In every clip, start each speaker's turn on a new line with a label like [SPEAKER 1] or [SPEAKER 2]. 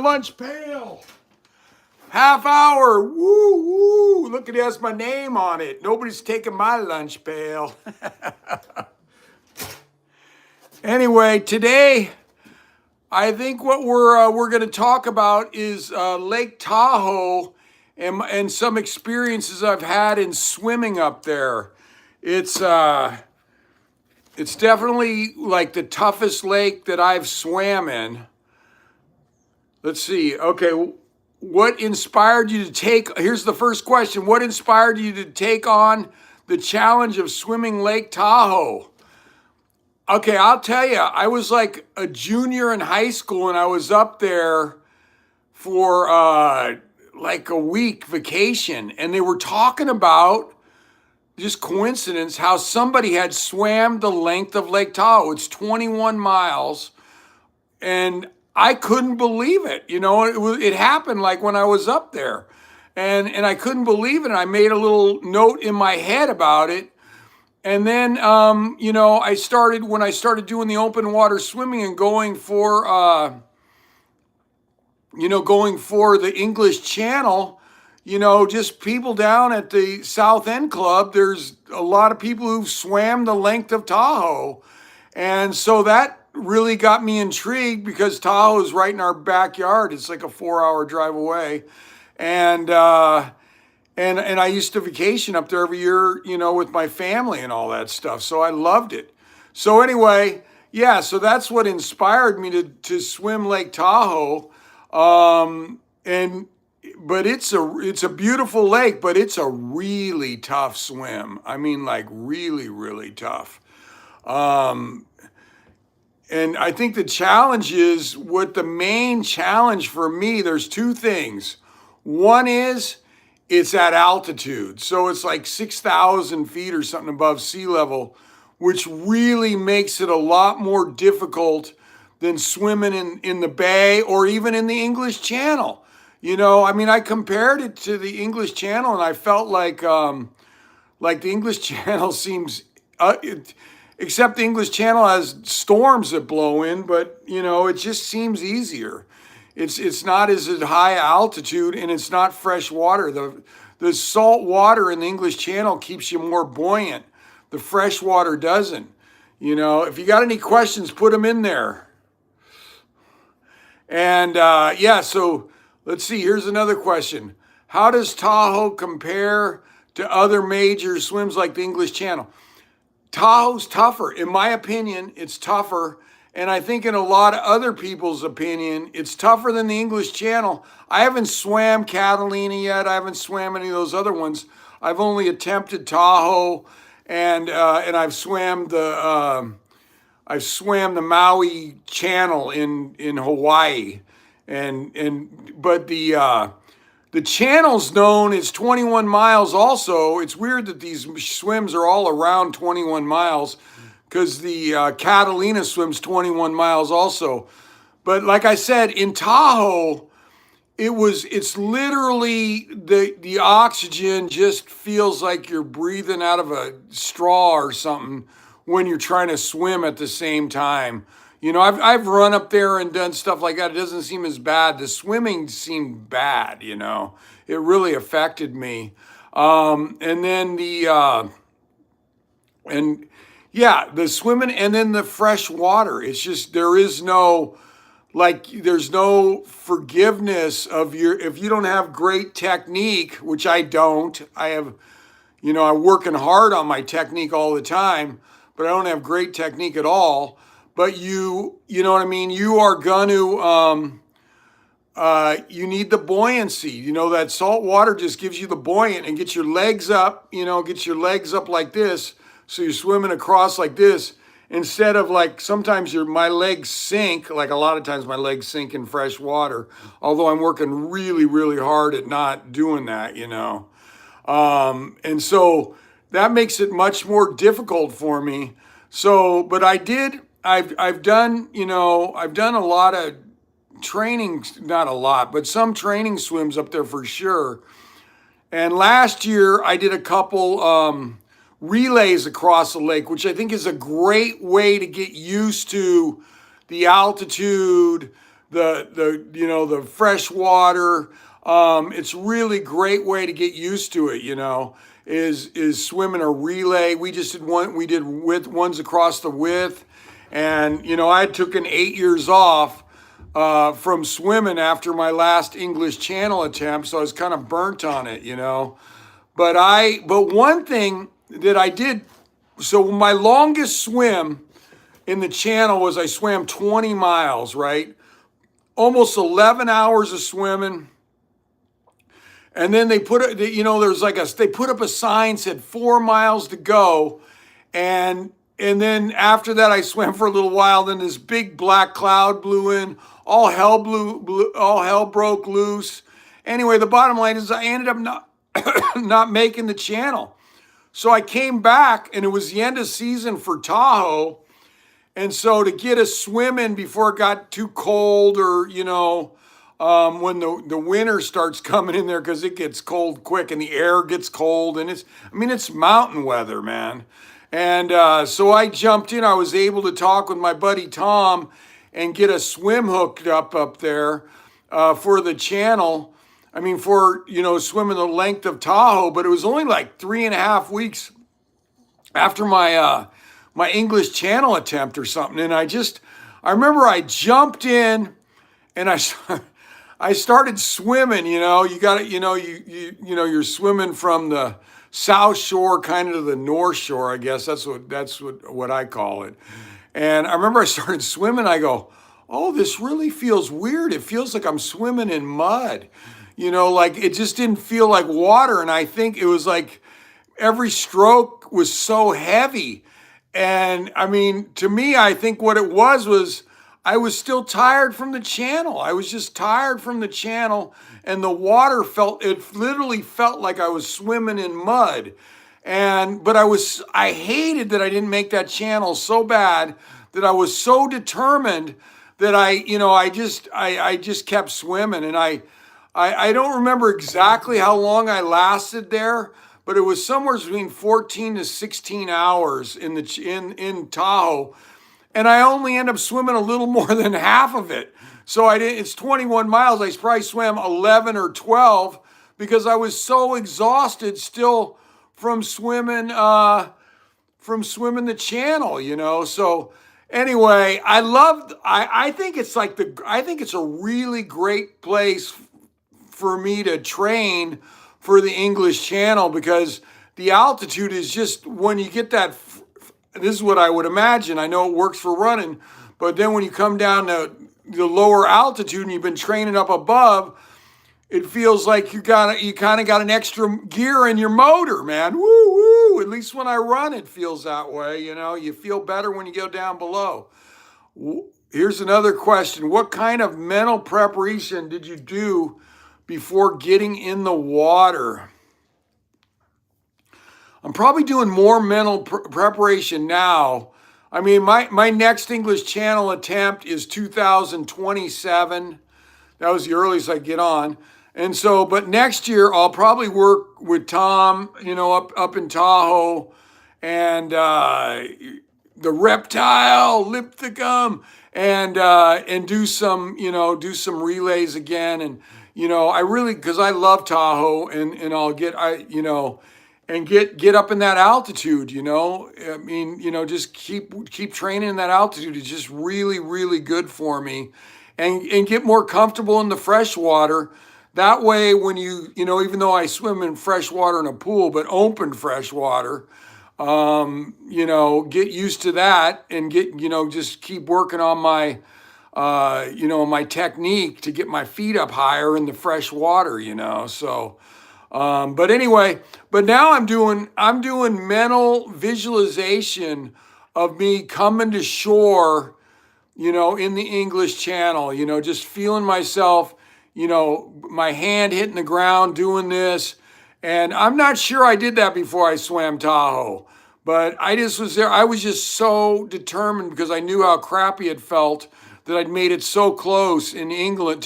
[SPEAKER 1] lunch pail. Half hour. Woo, woo. Look at it, has my name on it. Nobody's taking my lunch pail. Anyway, today I think what we're going to talk about is Lake Tahoe and some experiences I've had in swimming up there. It's definitely like the toughest lake that I've swam in. Let's see. Okay, what inspired you to take? Here's the first question. What inspired you to take on the challenge of swimming Lake Tahoe? Okay, I'll tell you, I was like a junior in high school and I was up there for like a week vacation, and they were talking about, just coincidence, how somebody had swam the length of Lake Tahoe. It's 21 miles, and I couldn't believe it. You know, it happened like when I was up there, and I couldn't believe it. And I made a little note in my head about it. And then, you know, when I started doing the open water swimming and going for the English Channel, you know, just people down at the South End Club, there's a lot of people who've swam the length of Tahoe. And so that really got me intrigued because Tahoe is right in our backyard. It's like a 4-hour drive away. And I used to vacation up there every year, you know, with my family and all that stuff. So I loved it. So anyway, yeah, so that's what inspired me to swim Lake Tahoe. But it's a beautiful lake, but it's a really tough swim. I mean, like really, really tough. And I think the challenge is, what the main challenge for me, there's two things. One is it's at altitude. So it's like 6,000 feet or something above sea level, which really makes it a lot more difficult than swimming in the bay or even in the English Channel. You know, I mean, I compared it to the English Channel, and I felt like the English Channel seems, except the English Channel has storms that blow in, but you know, it just seems easier. It's not as at high altitude, and it's not fresh water. The salt water in the English Channel keeps you more buoyant. The fresh water doesn't. You know, if you got any questions, put them in there. And yeah, so let's see. Here's another question. How does Tahoe compare to other major swims like the English Channel? Tahoe's tougher. In my opinion, it's tougher. And I think in a lot of other people's opinion, it's tougher than the English Channel. I haven't swam Catalina yet. I haven't swam any of those other ones. I've only attempted Tahoe, and I've swam the Maui Channel in Hawaii, but the channel's known as 21 miles. Also, it's weird that these swims are all around 21 miles. Because the Catalina swims 21 miles also. But like I said, in Tahoe, it's literally the oxygen just feels like you're breathing out of a straw or something when you're trying to swim at the same time. You know, I've run up there and done stuff like that. It doesn't seem as bad. The swimming seemed bad, you know. It really affected me. Yeah, the swimming, and then the fresh water. It's just, there's no forgiveness of if you don't have great technique, which I don't. I'm working hard on my technique all the time, but I don't have great technique at all. But you know what I mean? You are going to, you need the buoyancy. You know, that salt water just gives you the buoyant and gets your legs up, like this. So you're swimming across like this, instead of like, sometimes my legs sink, like a lot of times my legs sink in fresh water, although I'm working really, really hard at not doing that, you know. And so that makes it much more difficult for me. So, but I've done a lot of training, not a lot, but some training swims up there for sure. And last year I did a couple, relays across the lake, which I think is a great way to get used to the altitude, the fresh water. It's really great way to get used to it, is swimming a relay. We just did one, we did with ones across the width. And, I took an 8 years off from swimming after my last English Channel attempt. So I was kind of burnt on it. But one thing that I did, so my longest swim in the channel was I swam 20 miles, right? Almost 11 hours of swimming. And then they put it, they put up a sign said 4 miles to go. And then after that, I swam for a little while. Then this big black cloud blew in, all hell broke loose. Anyway, the bottom line is I ended up not making the channel. So I came back and it was the end of season for Tahoe. And so to get us swimming before it got too cold or, when the winter starts coming in there, because it gets cold quick and the air gets cold and it's mountain weather, man. And so I jumped in. I was able to talk with my buddy Tom and get a swim hooked up there for the channel. For, swimming the length of Tahoe, but it was only like 3.5 weeks after my English Channel attempt or something. And I remember I jumped in and I started swimming, you got to, you're swimming from the South Shore kind of to the North Shore, I guess. That's what I call it. And I remember I started swimming. I go, oh, this really feels weird. It feels like I'm swimming in mud. Like it just didn't feel like water. And I think it was like every stroke was so heavy. And to me, I think what it was I was still tired from the channel. I was just tired from the channel, and the water literally felt like I was swimming in mud. But I hated that I didn't make that channel so bad that I was so determined that I just kept swimming. And I don't remember exactly how long I lasted there, but it was somewhere between 14 to 16 hours in Tahoe. And I only end up swimming a little more than half of it. So it's 21 miles. I probably swam 11 or 12 because I was so exhausted still from swimming the channel, So anyway, I think it's a really great place for me to train for the English Channel, because the altitude is just, when you get that, this is what I would imagine. I know it works for running, but then when you come down to the lower altitude and you've been training up above, it feels like you kind of got an extra gear in your motor, man. Woo woo! At least when I run, it feels that way. You feel better when you go down below. Here's another question: what kind of mental preparation did you do before getting in the water? I'm probably doing more mental preparation now. My next English Channel attempt is 2027. That was the earliest I get on. And so, but next year I'll probably work with Tom, up in Tahoe, and the reptile, lipthicum, and do some relays again. And, because I love Tahoe, and I'll get, and get up in that altitude, just keep training in that altitude is just really, really good for me, and get more comfortable in the fresh water. That way, when even though I swim in fresh water in a pool, but open fresh water, get used to that, and just keep working on my, my technique to get my feet up higher in the fresh water, so. But anyway, but now I'm doing mental visualization of me coming to shore, in the English Channel, just feeling myself, my hand hitting the ground, doing this. And I'm not sure I did that before I swam Tahoe, but I just was there. I was just so determined, because I knew how crappy it felt that I'd made it so close to England,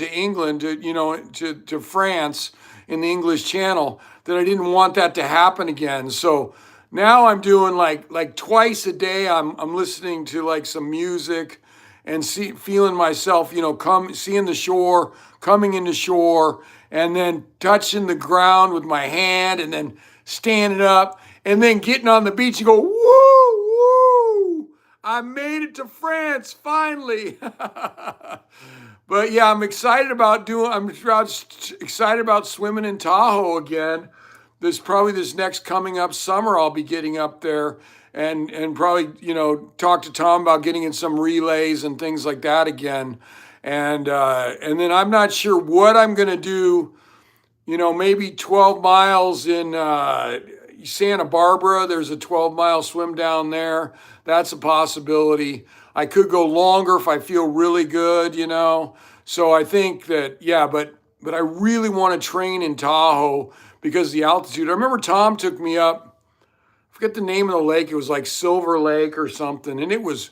[SPEAKER 1] to France, in the English Channel, that I didn't want that to happen again. So now I'm doing like twice a day, I'm listening to like some music and feeling myself, seeing the shore, coming into shore, and then touching the ground with my hand, and then standing up, and then getting on the beach and go, woo, woo, I made it to France finally. But yeah, I'm excited about swimming in Tahoe again. This next coming up summer, I'll be getting up there and probably, talk to Tom about getting in some relays and things like that again. And then I'm not sure what I'm going to do, maybe 12 miles in Santa Barbara. There's a 12-mile swim down there. That's a possibility. I could go longer if I feel really good, So I think that, yeah, but I really want to train in Tahoe because of the altitude. I remember Tom took me up, I forget the name of the lake. It was like Silver Lake or something. And it was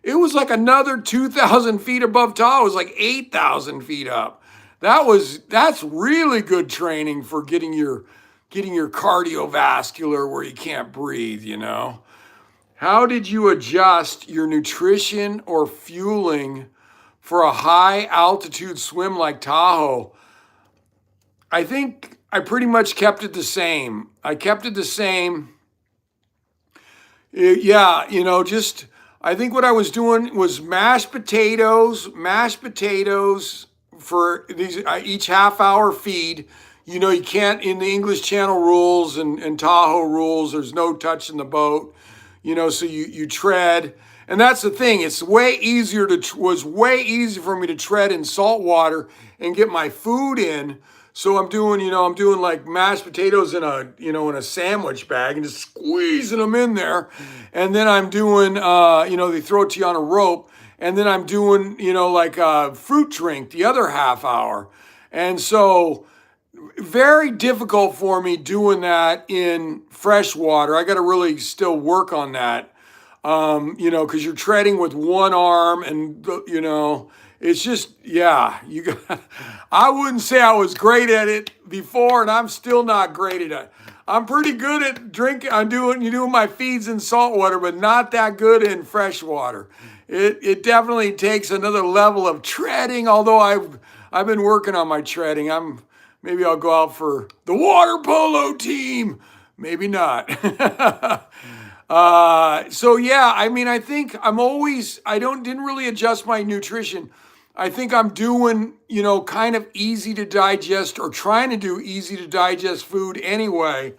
[SPEAKER 1] like another 2,000 feet above Tahoe. It was like 8,000 feet up. That's really good training for getting your cardiovascular where you can't breathe, How did you adjust your nutrition or fueling for a high altitude swim like Tahoe? I think I pretty much kept it the same. I kept it the same. Yeah, I think what I was doing was mashed potatoes for each half hour feed. You can't, in the English Channel rules and Tahoe rules, there's no touching the boat, so you tread. And that's the thing. Was way easier for me to tread in salt water and get my food in. So I'm doing like mashed potatoes in a sandwich bag and just squeezing them in there. And then I'm doing, they throw it to you on a rope. And then I'm doing, like a fruit drink the other half hour. And so very difficult for me doing that in fresh water. I got to really still work on that. Because you're treading with one arm and, it's just, yeah, I wouldn't say I was great at it before, and I'm still not great at it. I'm pretty good at drinking. I'm doing my feeds in salt water, but not that good in fresh water. It definitely takes another level of treading, although I've been working on my treading. Maybe I'll go out for the water polo team. Maybe not. So yeah, I think I didn't really adjust my nutrition. I think I'm doing, kind of easy to digest or trying to do easy to digest food anyway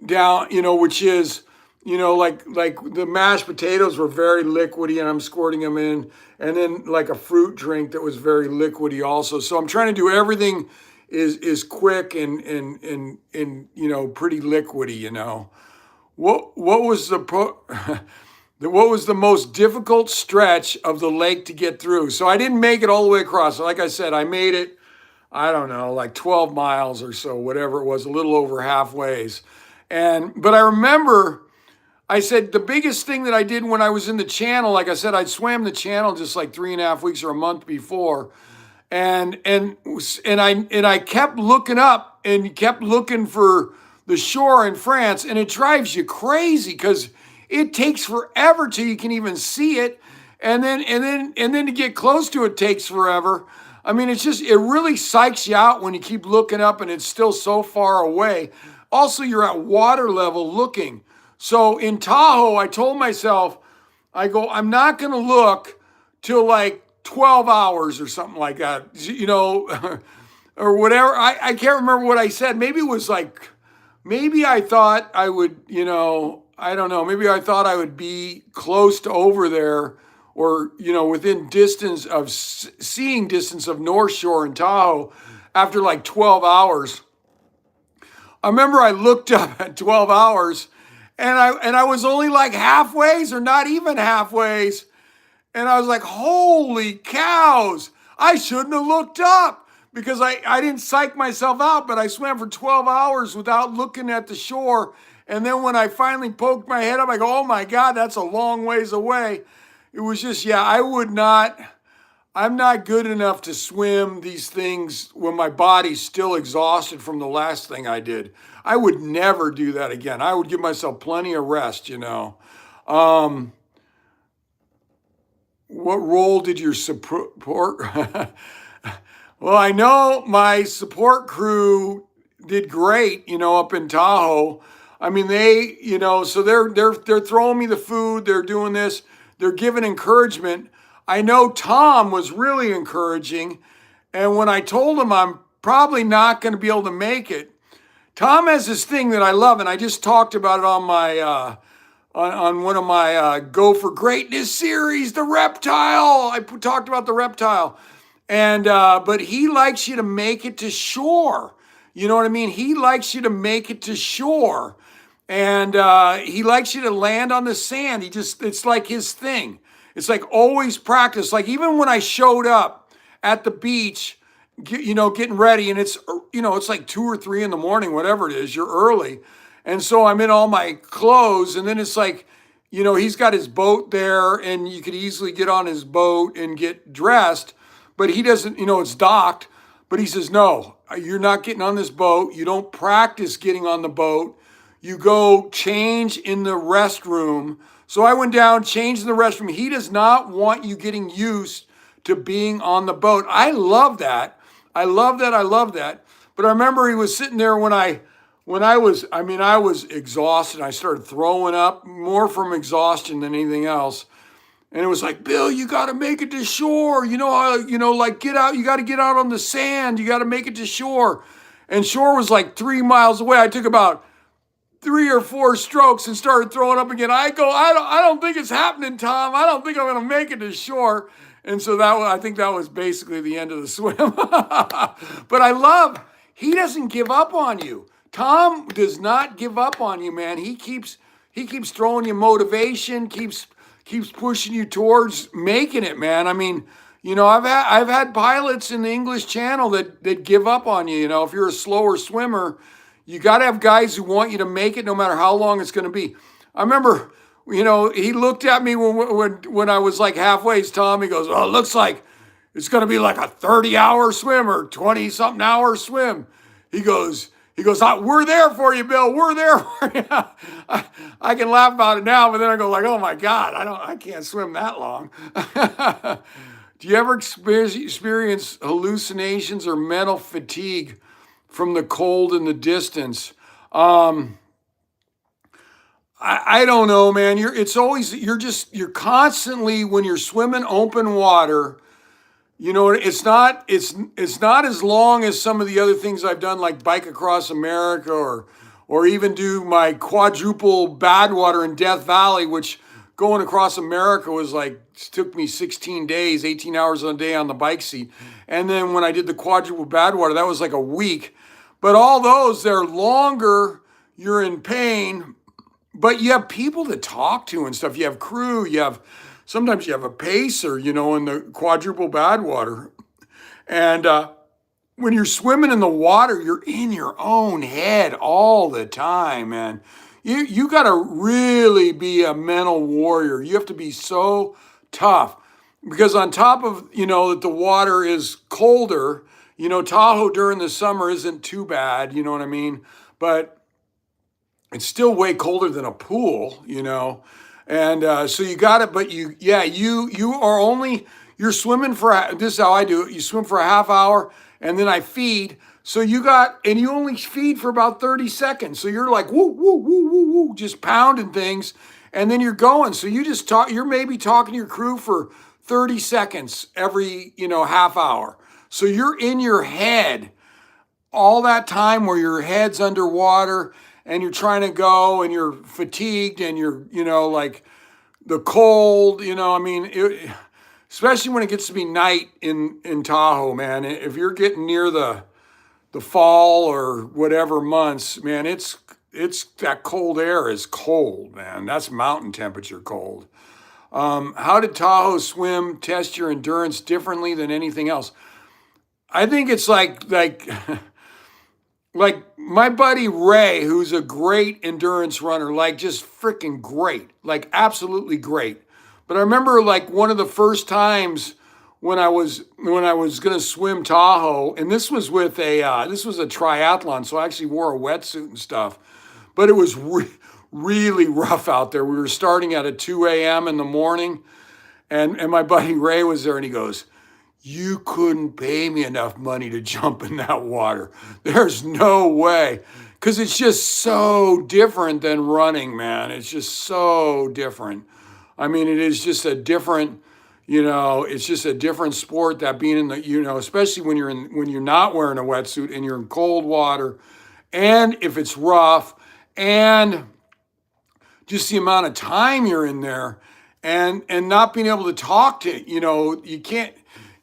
[SPEAKER 1] down, which is, like the mashed potatoes were very liquidy and I'm squirting them in, and then like a fruit drink that was very liquidy also. So I'm trying to do everything is quick and pretty liquidy, What was what was the most difficult stretch of the lake to get through? So I didn't make it all the way across. Like I said, I made it, I don't know, like 12 miles or so, whatever it was, a little over halfways. But I remember I said the biggest thing that I did when I was in the channel, like I said, I swam the channel just like 3.5 weeks or a month before. And I kept looking up and kept looking for the shore in France, and it drives you crazy because it takes forever till you can even see it, and then to get close to it takes forever. It really psychs you out when you keep looking up and it's still so far away. Also, you're at water level looking. So in Tahoe, I told myself, I'm not going to look till like 12 hours or something like that, or whatever. I can't remember what I said. Maybe it was like, maybe I thought I would, I don't know. Maybe I thought I would be close to over there or, within seeing distance of North Shore in Tahoe after like 12 hours. I remember I looked up at 12 hours and I was only like halfways or not even halfways. And I was like, holy cows, I shouldn't have looked up because I didn't psych myself out, but I swam for 12 hours without looking at the shore. And then when I finally poked my head up, I go, oh my God, that's a long ways away. It was just, yeah, I'm not good enough to swim these things when my body's still exhausted from the last thing I did. I would never do that again. I would give myself plenty of rest, what role did your support? Well, I know my support crew did great, up in Tahoe. I mean, so they're throwing me the food, they're doing this, they're giving encouragement. I know Tom was really encouraging, and when I told him I'm probably not going to be able to make it, Tom has this thing that I love, and I just talked about it on my on one of my Go for Greatness series, the reptile. I talked about the reptile. And but he likes you to make it to shore. You know what I mean? He likes you to make it to shore. And he likes you to land on the sand. It's like his thing. It's like always practice. Like even when I showed up at the beach, getting ready, and it's like 2 or 3 in the morning, whatever it is, you're early. And so I'm in all my clothes, and then it's like, he's got his boat there, and you could easily get on his boat and get dressed, but he doesn't, it's docked, but he says, no, you're not getting on this boat. You don't practice getting on the boat. You go change in the restroom. So I went down, changed in the restroom. He does not want you getting used to being on the boat. I love that. I love that. I love that. But I remember he was sitting there when I was exhausted. I started throwing up more from exhaustion than anything else. And it was like, Bill, you got to make it to shore. Like get out. You got to get out on the sand. You got to make it to shore. And shore was like 3 miles away. I took about 3 or 4 strokes and started throwing up again. I don't think it's happening, Tom. I don't think I'm going to make it to shore. And so I think that was basically the end of the swim. But he doesn't give up on you. Tom does not give up on you, man. He keeps throwing you motivation, keeps pushing you towards making it, man. I mean, I've had pilots in the English Channel that give up on you. If you're a slower swimmer, you got to have guys who want you to make it no matter how long it's going to be. I remember, he looked at me when I was like halfway. Tom, he goes, "Oh, it looks like it's going to be like a 30-hour swim or 20-something hour swim." He goes, "We're there for you, Bill. We're there for you." I can laugh about it now, but then I go like, "Oh my God, I can't swim that long." Do you ever experience hallucinations or mental fatigue from the cold and the distance? I don't know, man. You're constantly, when you're swimming open water. It's not as long as some of the other things I've done, like bike across America or even do my quadruple Badwater in Death Valley, which going across America took me 16 days, 18 hours a day on the bike seat. And then when I did the quadruple Badwater, that was like a week. But all those, they're longer, you're in pain, but you have people to talk to and stuff. You have crew, sometimes you have a pacer, in the quadruple Badwater. And when you're swimming in the water, you're in your own head all the time, man. You got to really be a mental warrior. You have to be so tough because on top of, that the water is colder, Tahoe during the summer isn't too bad, you know what I mean? But it's still way colder than a pool, And so you got it, but you are you're swimming this is how I do it. You swim for a half hour and then I feed. So you only feed for about 30 seconds. So you're like, woo, woo, woo, woo, woo, just pounding things. And then you're going. So you're maybe talking to your crew for 30 seconds every, half hour. So you're in your head all that time where your head's underwater and you're trying to go and you're fatigued and you're, like the cold, especially when it gets to be night in Tahoe, man. If you're getting near the fall or whatever months, man, it's that cold air is cold, man. That's mountain temperature cold. How did Tahoe swim test your endurance differently than anything else? I think it's like like my buddy Ray, who's a great endurance runner, like just freaking great, like absolutely great. But I remember like one of the first times when I was gonna swim Tahoe, and this was with this was a triathlon, so I actually wore a wetsuit and stuff. But it was really rough out there. We were starting at 2 a.m. in the morning, And my buddy Ray was there, and he goes, "You couldn't pay me enough money to jump in that water. There's no way." Because it's just so different than running, man. It's just so different. I mean, it is just a different, it's just a different sport, that being in the, especially when you're not wearing a wetsuit and you're in cold water, and if it's rough, and just the amount of time you're in there, and not being able to talk to, you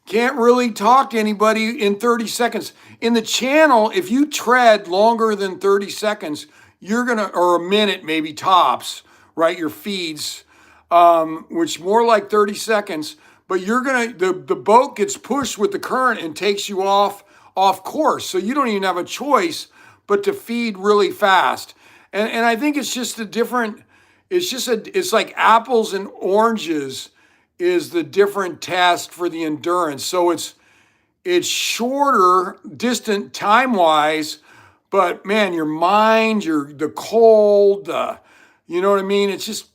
[SPEAKER 1] can't really talk to anybody in 30 seconds. In the channel, if you tread longer than 30 seconds, or a minute maybe tops, right? Your feeds, which more like 30 seconds, but the boat gets pushed with the current and takes you off course. So you don't even have a choice but to feed really fast. And I think it's just it's like apples and oranges is the different test for the endurance. So it's shorter, distant time-wise, but man, your mind, the cold, you know what I mean? It's just,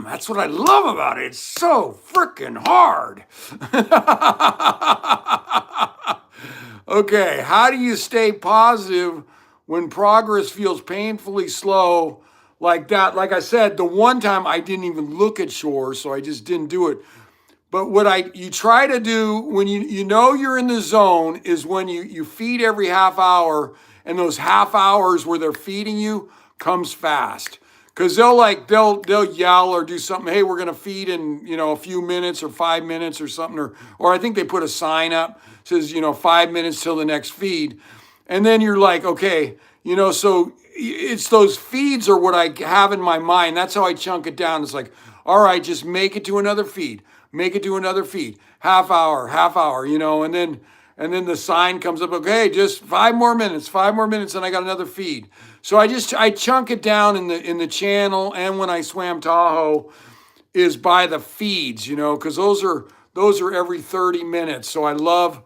[SPEAKER 1] that's what I love about it. It's so freaking hard. Okay, how do you stay positive when progress feels painfully slow like that? Like I said, the one time I didn't even look at shore, so I just didn't do it. But what you try to do when you're in the zone is when you feed every half hour, and those half hours where they're feeding you comes fast. Because they'll yell or do something. Hey, we're gonna feed in a few minutes or 5 minutes or something, or I think they put a sign up says 5 minutes till the next feed, and then you're like, okay, so it's those feeds are what I have in my mind. That's how I chunk it down. It's like, all right, just make it to another feed. Make it to another feed. Half hour, and then the sign comes up, okay, just 5 more minutes, and I got another feed. So I chunk it down in the channel, and when I swam Tahoe is by the feeds, because those are every 30 minutes. So I love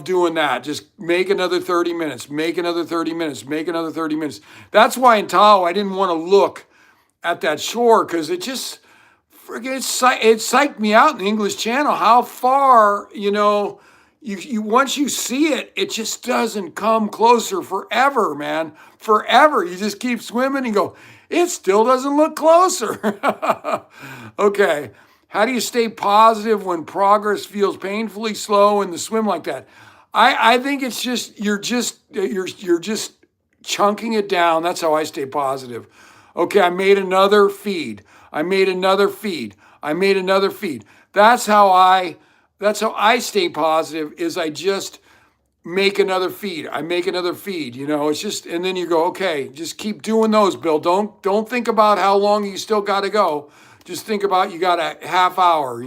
[SPEAKER 1] doing that. Just make another 30 minutes, make another 30 minutes, make another 30 minutes. That's why in Tahoe I didn't want to look at that shore, because it just it psyched me out in the English Channel how far, you once you see it, it just doesn't come closer forever, man. Forever. You just keep swimming and go, it still doesn't look closer. Okay. How do you stay positive when progress feels painfully slow in the swim like that? I think it's just you're just chunking it down. That's how I stay positive. Okay, I made another feed. I made another feed. I made another feed. That's how I stay positive, is I just make another feed. I make another feed. It's just, and then you go, okay, just keep doing those, Bill. Don't think about how long you still got to go. Just think about you got a half hour,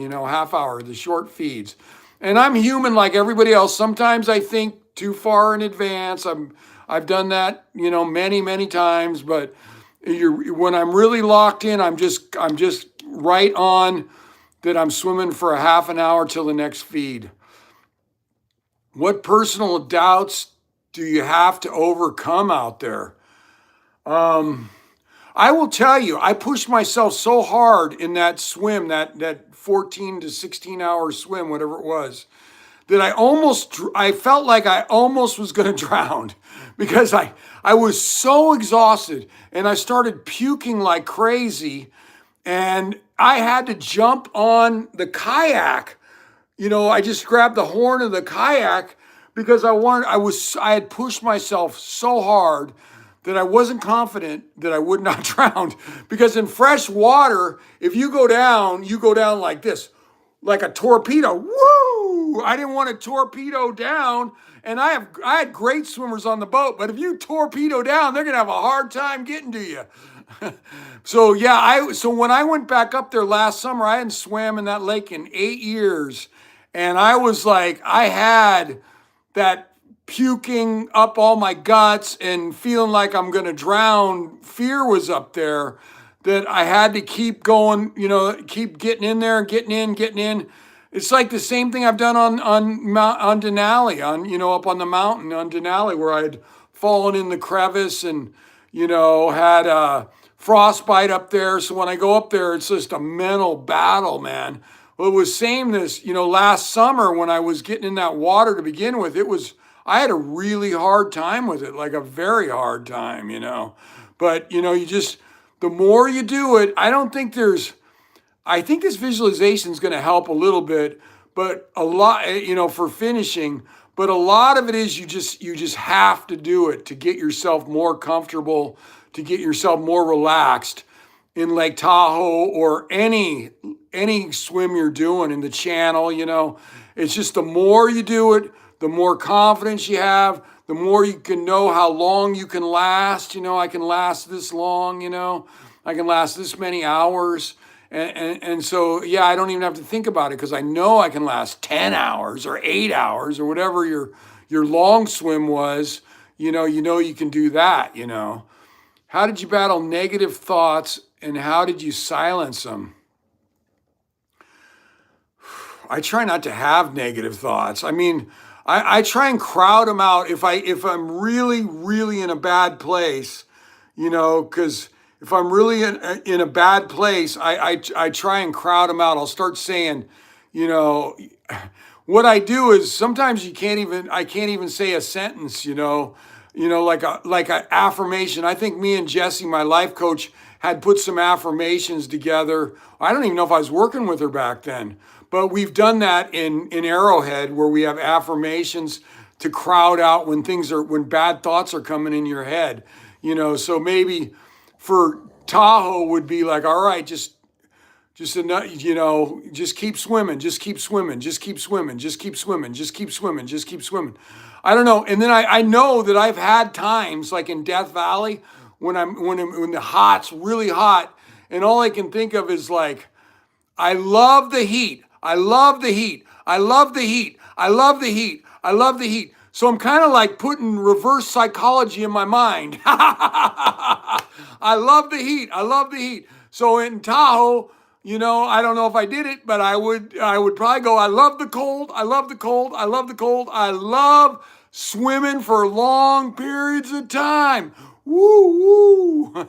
[SPEAKER 1] the short feeds. And I'm human like everybody else. Sometimes I think too far in advance. I've done that, many, many times, but when I'm really locked in, I'm just right on that I'm swimming for a half an hour till the next feed. What personal doubts do you have to overcome out there? I will tell you, I pushed myself so hard in that swim, that 14 to 16 hour swim, whatever it was, that I felt like I almost was going to drown, because I was so exhausted, and I started puking like crazy, and I had to jump on the kayak. I just grabbed the horn of the kayak because I had pushed myself so hard that I wasn't confident that I would not drown. Because in fresh water, if you go down like this, like a torpedo. Woo! I didn't want to torpedo down. And I had great swimmers on the boat, but if you torpedo down, they're gonna have a hard time getting to you. So when I went back up there last summer, I hadn't swam in that lake in 8 years. And I was like, I had that puking up all my guts and feeling like I'm going to drown. Fear was up there, that I had to keep going, keep getting in there and getting in. It's like the same thing I've done on Denali, up on the mountain on Denali, where I'd fallen in the crevice and, had frostbite up there. So when I go up there, it's just a mental battle, man. Well, it was same this, last summer when I was getting in that water to begin with, I had a really hard time with it, like a very hard time. But, the more you do it, I think this visualization is going to help a little bit, but a lot, for finishing, but a lot of it is you just have to do it to get yourself more comfortable, to get yourself more relaxed in Lake Tahoe or any swim you're doing in the channel. It's just the more you do it, the more confidence you have, the more you can know how long you can last. I can last this long, I can last this many hours. And so, yeah, I don't even have to think about it because I know I can last 10 hours or 8 hours or whatever your long swim was. You can do that. How did you battle negative thoughts and how did you silence them? I try not to have negative thoughts. I mean, I try and crowd them out if I'm really, really in a bad place, because if I'm really in a bad place, I try and crowd them out. I'll start saying, what I do is sometimes I can't even say a sentence, like a affirmation. I think me and Jessie, my life coach, had put some affirmations together. I don't even know if I was working with her back then, but we've done that in Arrowhead where we have affirmations to crowd out when bad thoughts are coming in your head, so maybe for Tahoe would be like, all right, just enough, just keep swimming, just keep swimming, just keep swimming, just keep swimming, just keep swimming, just keep swimming. I don't know. And then I know that I've had times like in Death Valley when the hot's really hot, and all I can think of is like, I love the heat. I love the heat. I love the heat. I love the heat. I love the heat. So I'm kind of like putting reverse psychology in my mind. I love the heat. I love the heat. So in Tahoe, I don't know if I did it, but I would probably go, I love the cold. I love the cold. I love the cold. I love swimming for long periods of time. Woo, woo.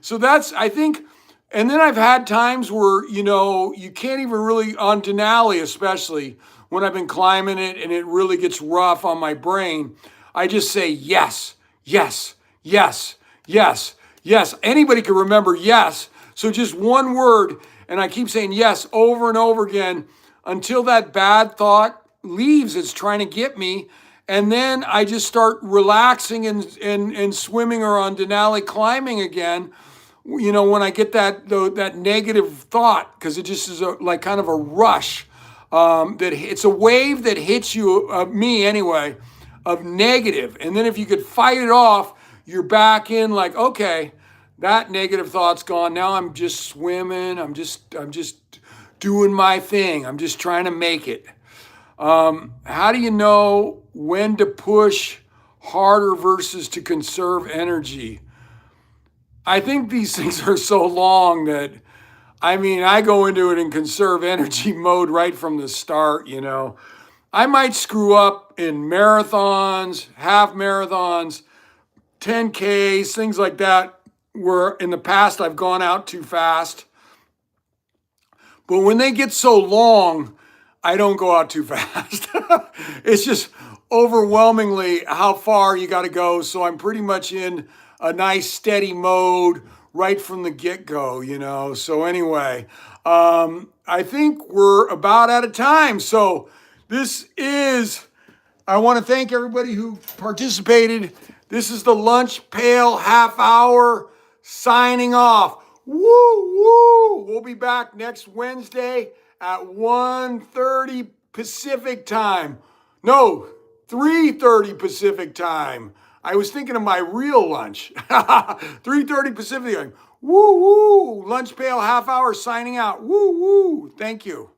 [SPEAKER 1] So that's, I think, and then I've had times where, you can't even really, on Denali especially, when I've been climbing it and it really gets rough on my brain, I just say yes, yes, yes, yes, yes. Anybody can remember yes. So just one word, and I keep saying yes over and over again until that bad thought leaves. It's trying to get me. And then I just start relaxing and swimming or on Denali climbing again. When I get that negative thought, because it just is like kind of a rush. That it's a wave that hits you, me anyway, of negative. And then if you could fight it off, you're back in like, okay, that negative thought's gone. Now I'm just swimming. I'm just doing my thing. I'm just trying to make it. How do you know when to push harder versus to conserve energy? I think these things are so long that, I go into it in conserve energy mode right from the start, I might screw up in marathons, half marathons, 10Ks, things like that, where in the past I've gone out too fast. But when they get so long, I don't go out too fast. It's just overwhelmingly how far you got to go. So I'm pretty much in a nice steady mode right from the get-go, So anyway, I think we're about out of time. So I want to thank everybody who participated. This is the Lunch Pail Half-Hour signing off. Woo, woo. We'll be back next Wednesday at 1:30 Pacific time. No, 3:30 Pacific time. I was thinking of my real lunch. 3:30 Pacific time. Woo, woo. Lunch Pail Half-Hour signing out. Woo, woo. Thank you.